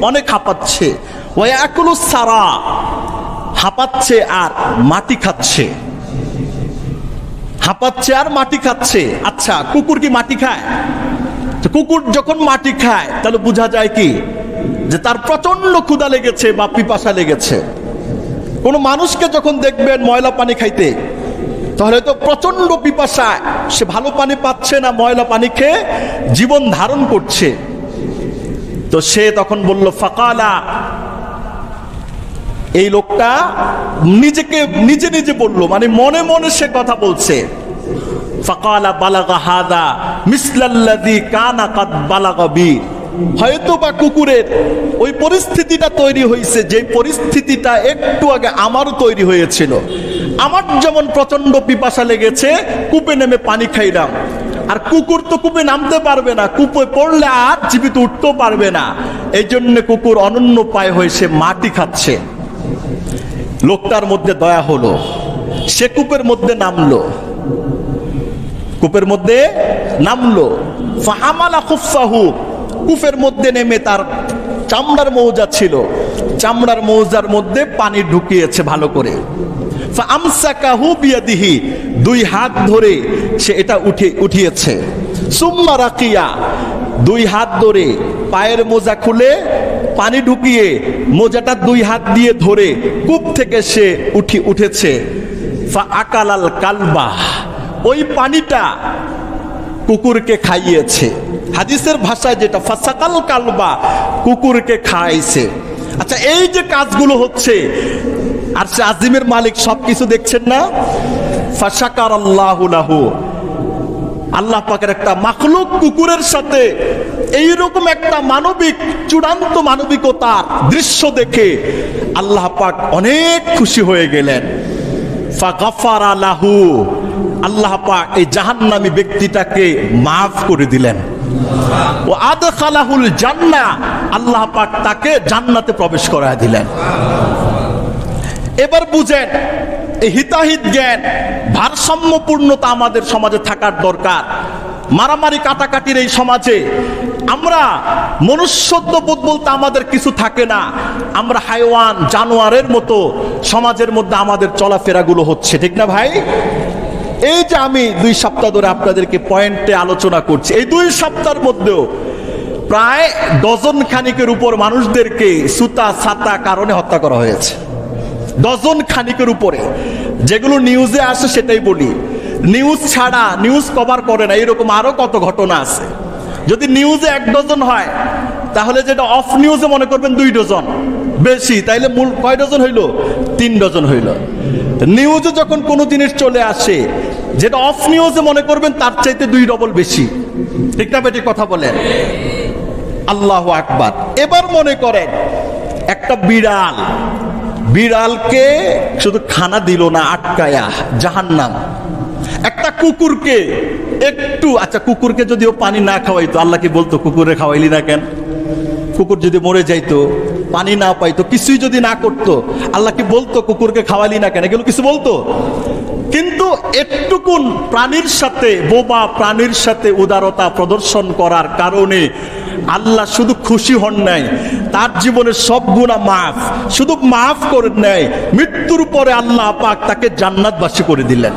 অনেক হাঁপাচ্ছে। ওয়াকুলু সারা, হাঁপাচ্ছে আর মাটি খাচ্ছে, হাঁপাচ্ছে আর মাটি খাচ্ছে। আচ্ছা, কুকুর কি মাটি খায়? তো কুকুর যখন মাটি খায় তাহলে বোঝা যায় কি যে তার প্রচন্ড ক্ষুধা লেগেছে বা পিপাসা লেগেছে। কোন মানুষকে যখন দেখবেন ময়লা পানি খাইতে, তাহলে তো প্রচন্ড পিপাসায় সে ভালো পানি পাচ্ছে না, ময়লা পানি খেয়ে জীবন ধারণ করছে। তো সে তখন বলল, ফাকালা, এই লোকটা নিজেকে নিজে নিজে বলল, মানে মনে মনে সে কথা বলছে। ফাকালা বালাগা হাদা মিসলাল্লাযী কানা কাদ বালাগা বি, হয়তো বা কুকুরের ওই পরিস্থিতিটা তৈরি হয়েছে যে পরিস্থিতিটা একটু আগে আমারও তৈরি হয়েছিল। আমার যেমন প্রচন্ড পিপাসা লেগেছে, কূপে নেমে পানি খাইলাম, আর কুকুর তো কূপে নামতে পারবে না, কূপে পড়লে আর জীবিত উঠতেও পারবে না, এই জন্য কুকুর অনন্য পায় হয়ে সে মাটি খাচ্ছে। লোকটার মধ্যে দয়া হলো, সে কূপের মধ্যে নামলো, কূপের মধ্যে নামলো। ফাহামালা খুফাহু, কূপের মধ্যে নেমে তার চামড়ার মৌজা ছিল, চামড়ার মৌজার মধ্যে পানি ঢুকিয়েছে ভালো করে। ফাআমসাকাহু বিয়াদিহি, দুই হাত ধরে সে এটা উঠিয়েছে। সুম্মা রাকিয়া, দুই হাত ধরে পায়ের মোজা খুলে পানি ঢুকিয়ে মোজাটা দুই হাত দিয়ে ধরে কূপ থেকে সে উঠেছে। ফাআকালাল কালবা, ওই পানিটা কুকুরকে খাইয়েছে। হাদিসের ভাষায় যেটা ফাসাকাল কালবা, কুকুরকে খাইছে। আচ্ছা, এই যে কাজগুলো হচ্ছে, আর সে আজিমের মালিক সবকিছু দেখছেন না? ফাশাকারাল্লাহু লাহু, আল্লাহ পাকের একটা মাখলুক কুকুরের সাথে এইরকম একটা মানবিক, চূড়ান্ত মানবিকতার দৃশ্য দেখে আল্লাহ পাক অনেক খুশি হয়ে গেলেন। ফাগাফারা লাহু, আল্লাহ পাক এই জাহান্নামী ব্যক্তিটাকে মাফ করে দিলেন। ও আদখালাহুল জান্নাহ, আল্লাহ পাক তাকে জান্নাতে প্রবেশ করায় দিলেন। এবার বুঝেন, এই হিতাহিত জ্ঞান, ভারসাম্যপূর্ণতা আমাদের সমাজে থাকার দরকার। মারামারি কাটাকাটির এই সমাজে আমরা মনুষ্যত্ববোধ বলতে আমাদের কিছু থাকে না। আমরা হাইওয়ান, জানোয়ারের মতো সমাজের মধ্যে আমাদের চলাফেরাগুলো হচ্ছে, ঠিক না ভাই? এই যে আমি 2 সপ্তাহ ধরে আপনাদেরকে পয়েন্টে আলোচনা করছি, এই 2 সপ্তাহের মধ্যেও প্রায় ডজন খানিকের উপর মানুষদেরকে সুতা ছাতা কারণে হত্যা করা হয়েছে। ডজন খানিকের উপরে, যেগুলো নিউজে আসে সেটাই বলি। নিউজ ছাড়া, নিউজ কভার করে না, এরকম আরো কত ঘটনা আছে। যদি নিউজে 1 ডজন হয়, তাহলে যেটা অফ নিউজে মনে করবেন 2 ডজন বেশি, তাইলে মূল কয় ডজন হইল? 3 ডজন হইল। নিউজে যখন কোনো জিনিস চলে আসে, যেটা অফ নিউজে মনে করবেন তার চাইতে 2 ডবল বেশি, ঠিক না বেটি? কথা বলেন। আল্লাহু আকবার। এবার মনে করেন একটা বিড়ালকে শুধু খানা দিল না, আটকায়া জাহান্নাম। একটা কুকুরকে একটু, আচ্ছা কুকুরকে যদিও পানি না খাওয়াইতো, আল্লাহ কি বলতো কুকুরে খাওয়াইলি না কেন? কুকুর যদি মরে যাইতো, পানি না পাইতো, কিছুই যদি না করতো, আল্লাহ কি বলতো কুকুরকে খাওয়াইলি না কেন? এগুলো কিছু বলতো? কিন্তু একটুকুন প্রাণীর সাথে, বোবা প্রাণীর সাথে উদারতা প্রদর্শন করার কারণে আল্লাহ শুধু খুশি হন নাই, তার জীবনের সব গুনাহ মাফ, শুধু মাফ করে নেয়, মৃত্যুর পরে আল্লাহ পাক তাকে জান্নাতবাসী করে দিলেন।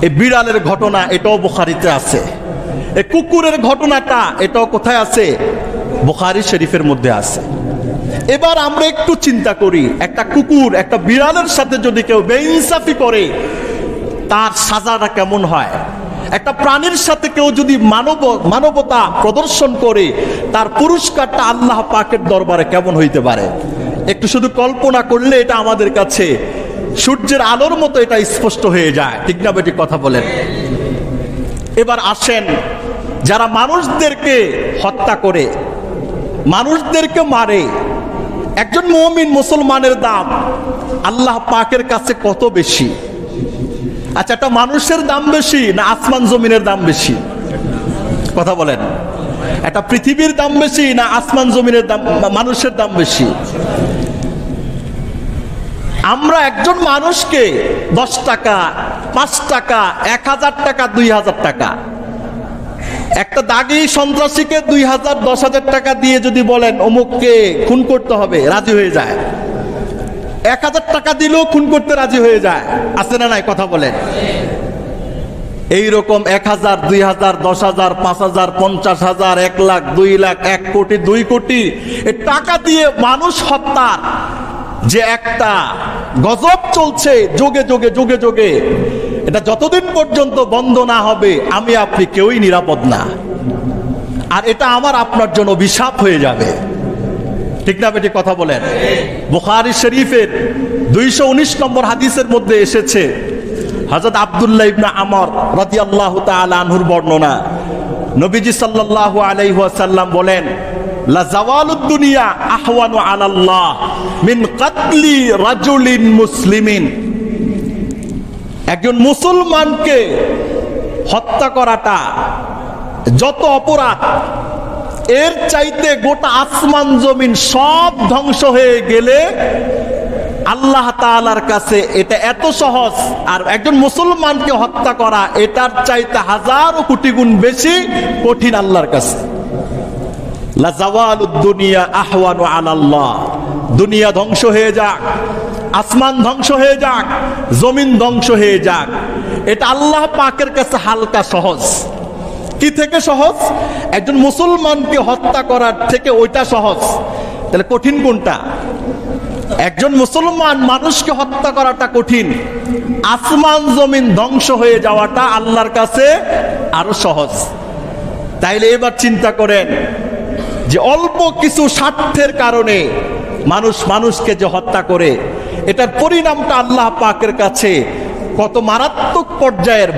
এই বিড়ালের ঘটনা এটাও বুখারীতে আছে। এই কুকুরের ঘটনাটা এটাও কোথায় আছে? বুখারী শরীফের মধ্যে আছে। এবার আমরা একটু চিন্তা করি, একটা কুকুর একটা বিড়ালের সাথে যদি কেউ বেইনসাফি করে, তার সাজাটা কেমন হয়? একটা প্রাণীর সাথে কেউ যদি মানবতা প্রদর্শন করে, তার পুরস্কারটা আল্লাহ পাকের দরবারে কেমন হইতে পারে? একটু শুধু কল্পনা করলে এটা আমাদের কাছে সূর্যের আলোর মতো এটা স্পষ্ট হয়ে যায়, ঠিক না বেটি? কথা বলেন। এবার আসেন, যারা মানুষদেরকে হত্যা করে, মানুষদেরকে মারে, একজন মুমিন মুসলমানের দাম আল্লাহ পাকের কাছে কত বেশি? আচ্ছা, একটা মানুষের দাম বেশি না আসমান জমিনের দাম বেশি? কথা বলেন। একটা পৃথিবীর দাম বেশি না আসমান জমিনের দাম, মানুষের দাম বেশি? আমরা একজন মানুষকে 10 টাকা, 5 টাকা, 1000 টাকা, 2000 টাকা, একটা দাগি সন্ত্রাসীকে 2000, 10,000 টাকা দিয়ে যদি বলেন অমুককে খুন করতে হবে, রাজি হয়ে যায়। 1000 টাকা দিলেও খুন করতে রাজি হয়ে যায়, আছে না নাই? কথা বলেন। এইরকম 1000, 2000, 10,000, 5,000, 50,000, 1 লাখ, 2 লাখ, 1 কোটি, 2 কোটি এই টাকা দিয়ে মানুষ হত্যার যে একটা গজব চলছে যোগে যোগে যোগে যোগে, এটা যতদিন পর্যন্ত বন্ধ না হবে আমি আপনি কেউই নিরাপদ না। আর এটা আমার আপনার জন্য অভিশাপ হয়ে যাবে, ঠিক না বেটি? কথা বলেন। বুখারী শরীফের 219 নম্বর হাদিসের মধ্যে এসেছে, হযরত আব্দুল্লাহ ইবনে আমর রাদিয়াল্লাহু তাআলা আনহুর বর্ণনা। নবীজি সাল্লাল্লাহু আলাইহি ওয়াসাল্লাম বলেন, লা জাওয়ালুদ দুনিয়া আহওয়ানু আলাল্লাহ মিন কাতলি রাজুলিন মুসলিমিন। একজন মুসলমানকে হত্যা করাটা যত অপরাধ, এর চাইতে গোটা আসমান জমিন সব ধ্বংস হয়ে গেলে আল্লাহ তাআলার কাছে এটা এত সহজ। আর একজন মুসলমানকে হত্যা করা এটার চাইতে 1000 কোটি গুণ বেশি কঠিন আল্লাহর কাছে। লা জাওয়ালুদ দুনিয়া আহওয়ানু আলাল্লাহ, দুনিয়া ধ্বংস হয়ে যাক, আসমান ধ্বংস হয়ে যাক, জমিন ধ্বংস হয়ে যাক, এটা আল্লাহ পাকের কাছে হালকা সহজ। কি থেকে সহজ? একজন মুসলমানকে হত্যা করার থেকে ওইটা সহজ। তাহলে কঠিন কোনটা? একজন মুসলমান মানুষকে হত্যা করাটা কঠিন, আসমান জমিন ধ্বংস হয়ে যাওয়াটা আল্লাহর কাছে আরো সহজ। তাইলে এবার চিন্তা করেন যে অল্প কিছু স্বার্থের কারণে মানুষ মানুষকে যে হত্যা করে, এটার পরিণামটা আল্লাহ পাকের কাছে কত মারাত্মক পর্যায়ের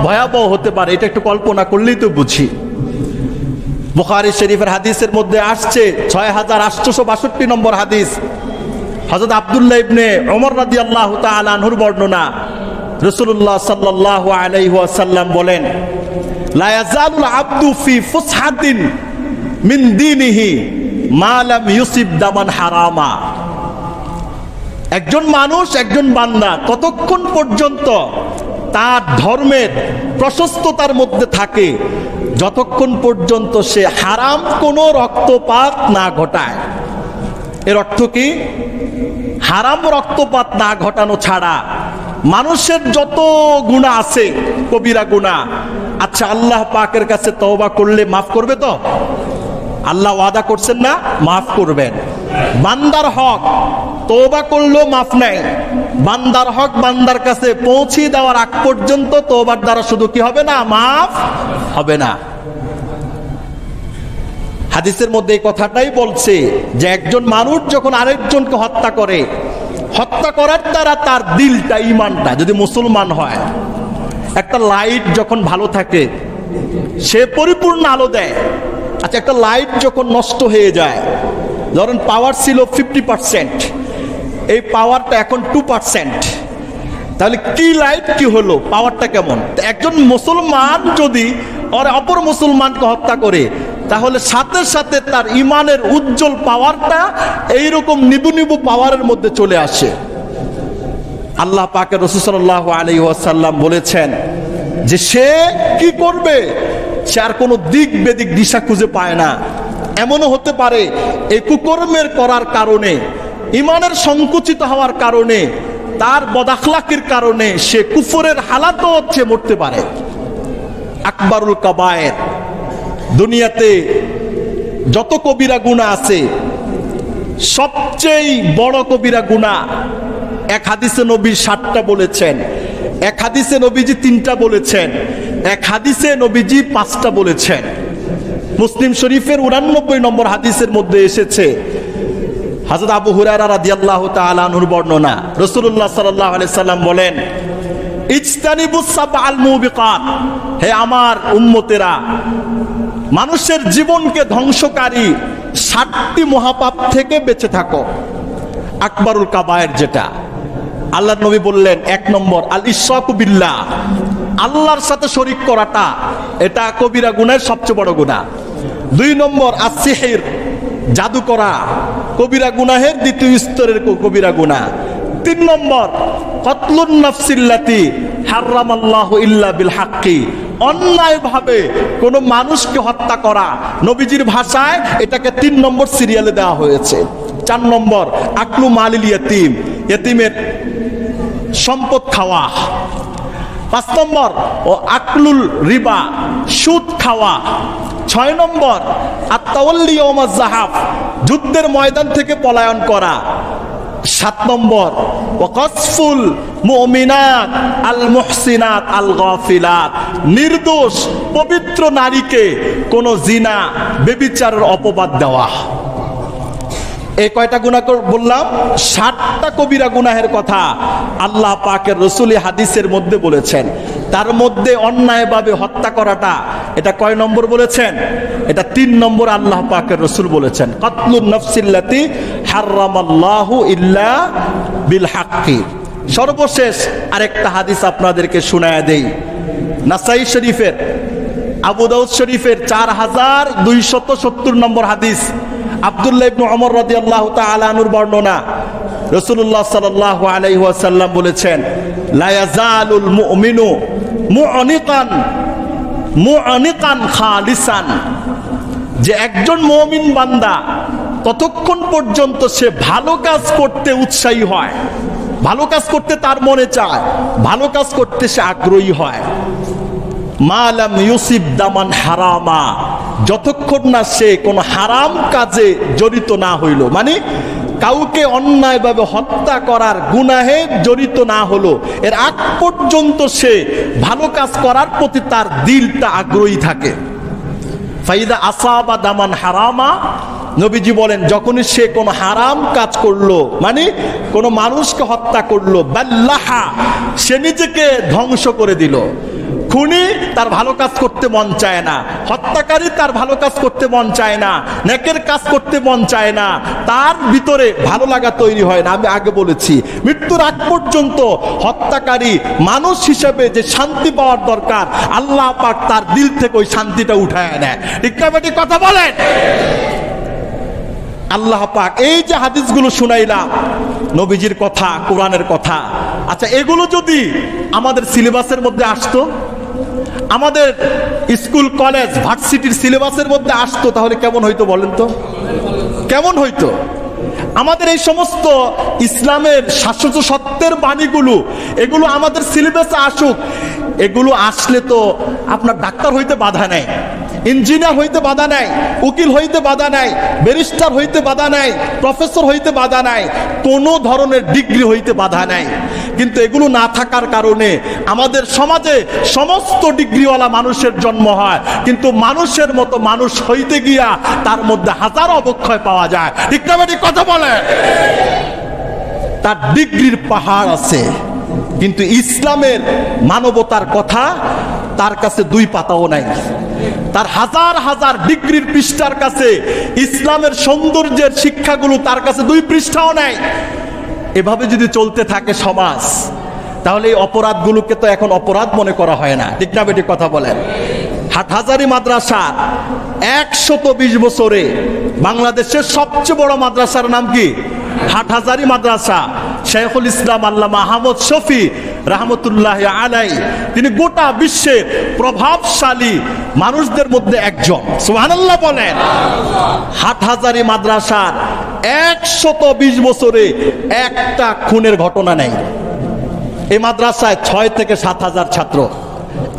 ভয়াবহ হতে পারে, এটা একটু কল্পনা করলেই তো বুঝি। বুখারী শরীফের হাদিসের মধ্যে আসছে 6862 নম্বর হাদিস, হযরত আব্দুল্লাহ ইবনে ওমর রাদিয়াল্লাহু তাআলা আনহুর বর্ণনা। রাসূলুল্লাহ সাল্লাল্লাহু আলাইহি ওয়াসাল্লাম বলেন, লা ইয়াজালুল আবদু ফি ফুসহাতিন মিন দীনিহি মা লাম ইউসিব দামান হারামা। একজন মানুষ, একজন বান্দা ততক্ষণ পর্যন্ত তার ধর্মের প্রশস্ততার মধ্যে থাকে যতক্ষণ পর্যন্ত সে হারাম কোনো রক্তপাত না ঘটায়। এর অর্থ কি? হারাম রক্তপাত না ঘটানো ছাড়া মানুষের যত গুনাহ আছে, কবিরা গুনাহ, আচ্ছা আল্লাহ পাকের কাছে তওবা করলে মাফ করবে তো? আল্লাহ ওয়াদা করছেন না মাফ করবেন। বান্দার হক তওবা করলেও মাফ নাই, বান্দার হক বান্দার কাছে পৌঁছে দেওয়ার আগ পর্যন্ত তওবার দ্বারা শুধু কি হবে না? মাফ হবে না। হাদিসের মধ্যে এই কথাটাই বলছে যে একজন মানুষ যখন আরেকজনকে হত্যা করে, হত্যা করার দ্বারা তার দিলটা, ঈমানটা যদি মুসলমান হয়, একটা লাইট যখন ভালো থাকে সে পরিপূর্ণ আলো দেয়। আচ্ছা একটা লাইট যখন নষ্ট হয়ে যায়, ধরেন পাওয়ার ছিল 50%, এই পাওয়ারটা এখন 2%, তাহলে কি লাইট কি হলো? পাওয়ারটা কেমন? একজন মুসলমান যদি অপর মুসলমানকে হত্যা করে, তাহলে সাথে সাথে তার ইমানের উজ্জ্বল পাওয়ারটা এইরকম নিবু নিবু পাওয়ারের মধ্যে চলে আসে। আল্লাহ পাকের রাসূল সাল্লাল্লাহু আলাইহি ওয়াসাল্লাম বলেছেন যে সে কি করবে? সে আর কোনো দিক বেদিক দিশা খুঁজে পায় না। এমনও হতে পারে এই কুকর্মের করার কারণে, ইমানের সংকুচিত হওয়ার কারণে, তার বদাখলাকির কারণে সে কুফরের হালাতও হচ্ছে মরতে পারে। আকবারুল কাবায়ের, দুনিয়াতে যত কবিরা গুনাহ আছে সবচেয়ে বড় কবিরা গুনাহ, এক হাদিসে নবী 7টা বলেছেন, এক হাদিসে নবীজি 3টা বলেছেন, এক হাদিসে নবীজি 5টা বলেছেন। মুসলিম শরীফের 89 নম্বর হাদিসের মধ্যে এসেছে, হযরত আবু হুরায়রা রাদিয়াল্লাহু তাআলা আনহুর বর্ণনা, রাসূলুল্লাহ সাল্লাল্লাহু আলাইহি সাল্লাম বলেন, ইজতানিবুস সাবআল মুবিকাত, হে আমার উম্মতেরা, মানুষের জীবনকে ধ্বংসকারী 7টি মহাপাপ থেকে বেঁচে থাকো। আকবারুল কাবায়ের যেটা, আল্লাহর নবী বললেন 1 নম্বর আল ইশরাকু বিল্লাহ, আল্লাহর সাথে শরীক করাটা, এটা কবিরা গুনাহের সবচেয়ে বড় গুনাহ। 2 নম্বর আস-সিহর, জাদু করা, কবিরা গুনাহের দ্বিতীয় স্তরের কবিরা গুনাহ। 3 নম্বর কতলুন নাফসিল্লাতি হারামাল্লাহু ইল্লা বিল হাক্কি, অন্যায়ভাবে কোন মানুষকে হত্যা করা, নবীজির ভাষায় এটাকে 3 নম্বর সিরিয়ালে দেওয়া হয়েছে। 4 নম্বর আকলু মালিল ইয়াতিম, ইয়াতিমের সম্পদ খাওয়া। 5 নম্বর ও আকলুল রিবা, সুদ খাওয়া। 6 নম্বর আত-তাওয়াল্লি ইয়াউমাজ যাহাফ, যুদ্ধের ময়দান থেকে পলায়ন করা। 7 নম্বর ওয়াকসফুল মুমিনাত আল মুহসিনাত আল গাফিলাত, নির্দোষ পবিত্র নারীকে কোন জিনা ব্যভিচারের অপবাদ দেওয়া। এই কয়টা গুনাহ বললাম? 7টা কবিরা গুনাহের কথা আল্লাহ পাকের রাসূল হাদিসের মধ্যে বলেছেন। তার মধ্যে অন্যায়ভাবে হত্যা করাটা, এটা কয় নম্বর বলেছেন? এটা 3 নম্বর আল্লাহ পাকের রাসূল বলেছেন, কতলুন নাফসিল্লাতি হারামাল্লাহু ইল্লা বিল হাক্কি। সর্বশেষ আরেকটা হাদিস আপনাদেরকে শোনায়া দেই, নাসাই শরীফের, আবু দাউদ শরীফের 4270 নম্বর হাদিস, আব্দুল্লাহ ইবনে ওমর রাদিয়াল্লাহু তাআলা আনহুর বর্ণনা। রাসূলুল্লাহ সাল্লাল্লাহু আলাইহি ওয়াসাল্লাম বলেছেন, লা ইয়াজালুল মুমিনু মু'নিকান খালিসান, যে একজন মুমিন বান্দা ততক্ষণ পর্যন্ত সে ভালো কাজ করতে উৎসাহী হয়, ভালো কাজ করতে তার মনে চায়, ভালো কাজ করতে সে আগ্রহী হয়, মালাম ইউসিব দামান হারামা, যতক্ষণ না সে কোনো হারাম কাজে জড়িত না হইল, মানে কাউকে অন্যায়ভাবে হত্যা করার গুনাহে জড়িত না হলো, এর আগ পর্যন্ত সে ভালো কাজ করার প্রতি তার দিলটা আগ্রহী থাকে। ফাইদা আসাবা দামান হারামা, নবীজি বলেন যখনই সে কোনো হারাম কাজ করলো, মানে কোনো মানুষকে হত্যা করলো, বাল্লাহা, সে নিজেকে ধ্বংস করে দিল। খুনি তার ভালো কাজ করতে মন চায় না, হত্যাকারী তার ভালো কাজ করতে মন চায় না, নেকের কাজ করতে মন চায় না, তার ভিতরে ভালো লাগা তৈরি হয় না। আমি আগে বলেছি মৃত্যুর আগ পর্যন্ত হত্যাকারী মানুষ হিসেবে যে শান্তি পাওয়ার দরকার, আল্লাহ পাক তার দিল থেকে ওই শান্তিটা উঠায় নেয়। ঠিক না বেটি কথা বলেন? আল্লাহ পাক এই যে হাদিসগুলো শুনাইলাম, নবীজির কথা, কোরআনের কথা, আচ্ছা এগুলো যদি আমাদের সিলেবাসের মধ্যে আসতো, আমাদের স্কুল কলেজ ভার্সিটির সিলেবাসের মধ্যে আসতো, তাহলে কেমন হইতো বলেন তো? কেমন হইতো? আমাদের এই সমস্ত ইসলামের শাশ্বত সত্যের বাণীগুলো, এগুলো আমাদের সিলেবাসে আসুক। এগুলো আসলে তো আপনার ডাক্তার হইতে বাধা নেই, ইঞ্জিনিয়ার হইতে বাধা নাই, উকিল হইতে বাধা নাই, ব্যারিস্টার হইতে বাধা নাই, প্রফেসর হইতে বাধা নাই, কোনো ধরনের ডিগ্রি হইতে বাধা নাই। কিন্তু এগুলো না থাকার কারণে আমাদের সমাজে সমস্ত ডিগ্রিওয়ালা মানুষের জন্ম হয়, কিন্তু মানুষের মতো মানুষ হইতে গিয়া তার মধ্যে হাজারো অবক্ষয় পাওয়া যায়। ঠিক না বেটি কথা বলে? তার ডিগ্রির পাহাড় আছে, কিন্তু ইসলামের মানবতার কথা তার কাছে দুই পাতাও নাই। তার হাজার হাজার ডিগ্রির পৃষ্ঠার কাছে ইসলামের সৌন্দর্যের শিক্ষাগুলো তার কাছে দুই পৃষ্ঠাও নাই। এভাবে যদি চলতে থাকে সমাজ, তাহলে এই অপরাধগুলোকে তো এখন অপরাধ মনে করা হয় না। ঠিক না বেটি কথা বলেন? হাটহাজারী মাদ্রাসা 120 বছরে বাংলাদেশের সবচেয়ে বড় মাদ্রাসার নাম কি? হাটহাজারী মাদ্রাসা। শেখুল ইসলাম আল্লামা আহমদ শফি রহমতুল্লাহ আলাই, তিনি গোটা বিশ্বের প্রভাবশালী মানুষদের মধ্যে একজন। সুবহানাল্লাহ বলেন। হাটহাজারী মাদ্রাসার 120 বছরে একটা খুনের ঘটনা নেই। এই মাদ্রাসায় 6 থেকে 7 হাজার ছাত্র।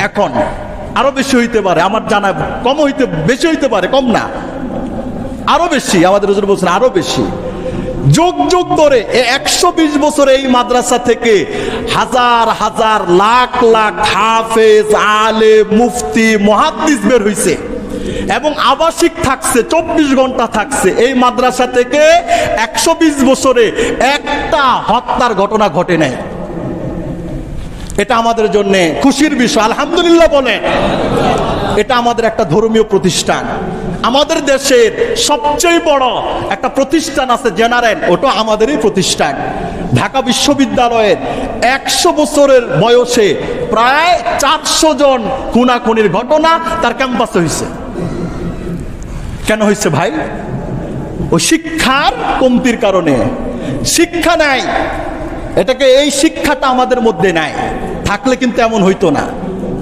এখন আরো বেশি হইতে পারে, আমার জানা কম হইতে, বেশি হইতে পারে, কম না, আরো বেশি। আমাদের হুজুর বলছেন আরো বেশি। যুগ যুগ ধরে 120 বছরে এই মাদ্রাসা থেকে হাজার হাজার লাখ লাখ হাফেজ, আলেম, মুফতি, মুহাদ্দিস বের হইছে এবং আবাসিক থাকছে, 24 ঘন্টা থাকছে। এই মাদ্রাসা থেকে 120 বছরে একটা হত্যার ঘটনা ঘটে নাই। এটা আমাদের জন্য খুশির বিষয়, আলহামদুলিল্লাহ বলেন। এটা আমাদের একটা ধর্মীয় প্রতিষ্ঠান। আমাদের দেশের সবচেয়ে বড় একটা প্রতিষ্ঠান আছে জেনারেল, ওটা আমাদেরই প্রতিষ্ঠান। ঢাকা বিশ্ববিদ্যালয়ের 100 বছরের বয়সে প্রায় 400 জন খুনাখুনির ঘটনা তার ক্যাম্পাসে হয়েছে। কেন হয়েছে ভাই? ওই শিক্ষার কমতির কারণে। শিক্ষা নাই, এটাকে, এই শিক্ষাটা আমাদের মধ্যে নাই। থাকলে কিন্তু এমন হইতো না।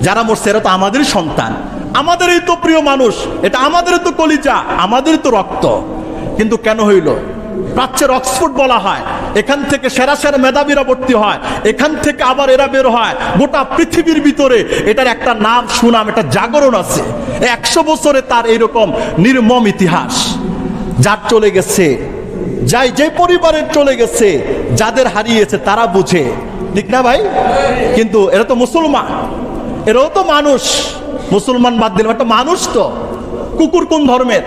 যারা মরছে এরা তো আমাদেরই সন্তান, আমাদেরই তো প্রিয় মানুষ, এটা আমাদেরই তো কলিজা, আমাদেরই তো রক্ত। কিন্তু কেন হইল? প্রাচ্যের অক্সফোর্ড বলা হয়, এখান থেকে সেরা সেরা মেধাবীরা ভর্তি হয়, এখান থেকে আবার এরা বের হয়। গোটা পৃথিবীর ভিতরে এটার একটা নাম, সুনাম, একটা জাগরণ আছে। 100 বছরে তার এইরকম নির্মম ইতিহাস। যার চলে গেছে, যে পরিবারের চলে গেছে, যাদের হারিয়েছে তারা বুঝে। ঠিক না ভাই? কিন্তু এরা তো মুসলমান, এরাও তো মানুষ। মুসলমান বাদ দিলাম, একটা মানুষ তো। কুকুর কোন ধর্মের?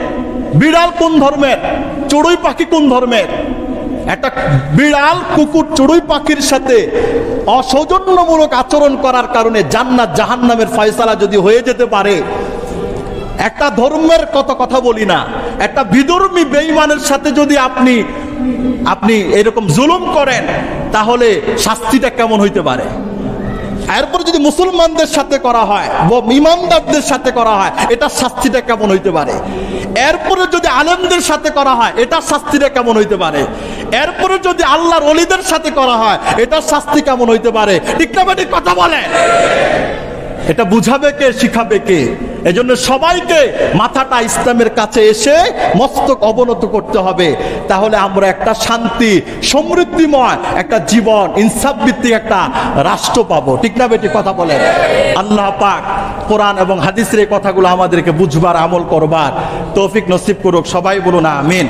বিড়াল কোন ধর্মের? চড়ুই পাখি কোন ধর্মের? একটা বিড়াল, কুকুর, চড়ুই পাখির সাথে অসৌজন্যমূলক আচরণ করার কারণে জান্নাত জাহান্নামের ফয়সালা যদি হয়ে যেতে পারে, একটা ধর্মের কথা বলি না, একটা বিধর্মী বেঈমানের সাথে যদি আপনি এরকম জুলুম করেন, তাহলে শাস্তিটা কেমন হইতে পারে? এরপর যদি মুসলমানদের সাথে করা হয়, ইমানদারদের সাথে করা হয়, এটার শাস্তিটা কেমন হইতে পারে? এরপরে যদি আলেমদের সাথে করা হয়, এটার শাস্তিটা কেমন হইতে পারে? এরপরে যদি আল্লাহর ওলিদের সাথে করা হয়, এটার শাস্তি কেমন হইতে পারে? ঠিক না বেঠিক কথা বলে? এটা বুঝাবে কে, শিখাবে কে? এজন্য সবাইকে মাথাটা ইসলামের কাছে এসে মস্তক অবনত করতে হবে। তাহলে আমরা একটা শান্তি সমৃদ্ধিময় একটা জীবন, ইনসাফ ভিত্তিক একটা রাষ্ট্র পাবো। ঠিক না বেটি? কথা বলেন। আল্লাহ পাক কোরআন এবং হাদিসের এই কথাগুলো আমাদেরকে বুঝবার, আমল করবার তৌফিক নসিব করুক। সবাই বলুন আমিন।